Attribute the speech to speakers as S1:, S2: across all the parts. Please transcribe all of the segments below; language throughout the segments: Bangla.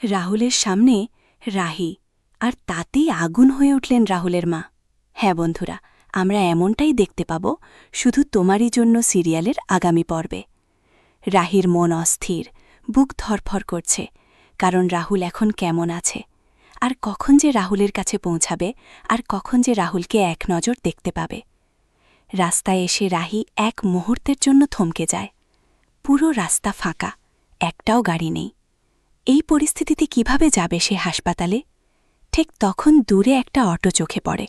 S1: রাহুলের সামনে রাহি, আর তাতেই আগুন হয়ে উঠলেন রাহুলের মা। হ্যাঁ বন্ধুরা, আমরা এমনটাই দেখতে পাব শুধু তোমারই জন্য সিরিয়ালের আগামী পর্বে। রাহির মন অস্থির, বুক ধরফর করছে, কারণ রাহুল এখন কেমন আছে, আর কখন যে রাহুলের কাছে পৌঁছাবে, আর কখন যে রাহুলকে এক নজর দেখতে পাবে। রাস্তায় এসে রাহি এক মুহূর্তের জন্য থমকে যায়। পুরো রাস্তা ফাঁকা, একটাও গাড়ি নেই। এই পরিস্থিতিতে কিভাবে যাবে সে হাসপাতালে? ঠিক তখন দূরে একটা অটো চোখে পড়ে।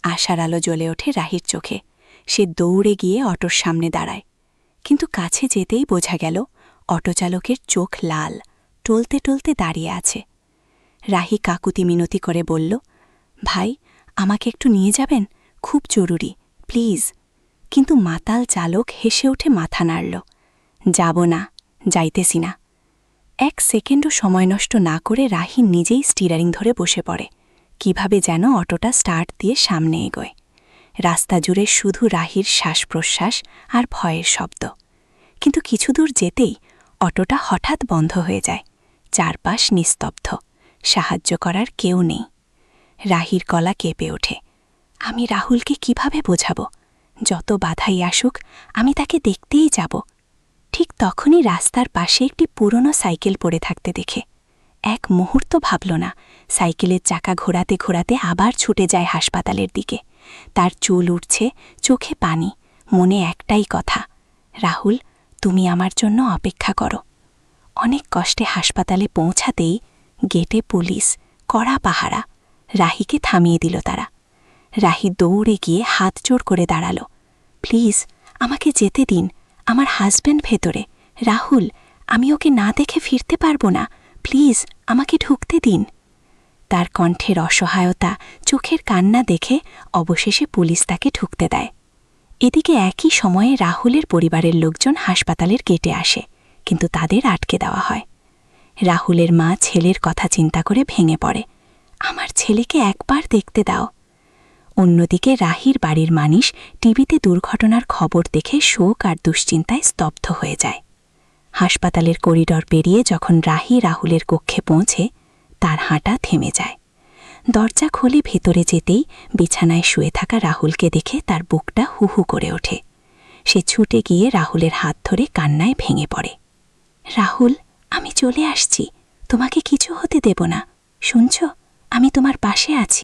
S1: আশার আলো জ্বলে ওঠে রাহির চোখে। সে দৌড়ে গিয়ে অটোর সামনে দাঁড়ায়, কিন্তু কাছে যেতেই বোঝা গেল অটোচালকের চোখ লাল, টলতে টলতে দাঁড়িয়ে আছে। রাহি কাকুতি মিনতি করে বলল, ভাই, আমাকে একটু নিয়ে যাবেন, খুব জরুরি, প্লিজ। কিন্তু মাতাল চালক হেসে উঠে মাথা নাড়ল। যাব না, যাইতেছি না। এক সেকেন্ডও সময় নষ্ট না করে রাহি নিজেই স্টিয়ারিং ধরে বসে পড়ে, কিভাবে যেন অটোটা স্টার্ট দিয়ে সামনে এগোয়। রাস্তা জুড়ে শুধু রাহির শ্বাস প্রশ্বাস আর ভয়ের শব্দ। কিন্তু কিছু দূর যেতেই অটোটা হঠাৎ বন্ধ হয়ে যায়। চারপাশ নিস্তব্ধ, সাহায্য করার কেউ নেই। রাহির গলা কেঁপে ওঠে। আমি রাহুলকে কিভাবে বোঝাব? যত বাধাই আসুক, আমি তাকে দেখতেই যাব। ঠিক তখনই রাস্তার পাশে একটি পুরনো সাইকেল পড়ে থাকতে দেখে এক মুহূর্ত ভাবল না। সাইকেলের চাকা ঘোরাতে ঘোরাতে আবার ছুটে যায় হাসপাতালের দিকে। তার চুল উঠছে, চোখে পানি, মনে একটাই কথা, রাহুল, তুমি আমার জন্য অপেক্ষা করো। অনেক কষ্টে হাসপাতালে পৌঁছাতেই গেটে পুলিশ, কড়া পাহারা। রাহিকে থামিয়ে দিল তারা। রাহি দৌড়ে গিয়ে হাত জোড় করে দাঁড়াল। প্লিজ, আমাকে যেতে দিন, আমার হাজব্যান্ড ভেতরে, রাহুল, আমি ওকে না দেখে ফিরতে পারবো না, প্লিজ আমাকে ঢুকতে দিন। তার কণ্ঠের অসহায়তা, চোখের কান্না দেখে অবশেষে পুলিশ তাকে ঢুকতে দেয়। এদিকে একই সময়ে রাহুলের পরিবারের লোকজন হাসপাতালের গেটে আসে, কিন্তু তাদের আটকে দেওয়া হয়। রাহুলের মা ছেলের কথা চিন্তা করে ভেঙে পড়ে। আমার ছেলেকে একবার দেখতে দাও। অন্যদিকে রাহির বাড়ির মানুষ টিভিতে দুর্ঘটনার খবর দেখে শোক আর দুশ্চিন্তায় স্তব্ধ হয়ে যায়। হাসপাতালের করিডর পেরিয়ে যখন রাহি রাহুলের কক্ষে পৌঁছে, তার হাঁটা থেমে যায়। দরজা খুলে ভেতরে যেতেই বিছানায় শুয়ে থাকা রাহুলকে দেখে তার বুকটা হুহু করে ওঠে। সে ছুটে গিয়ে রাহুলের হাত ধরে কান্নায় ভেঙে পড়ে। রাহুল, আমি চলে আসছি, তোমাকে কিছু হতে দেব না, শুনছ? আমি তোমার পাশে আছি।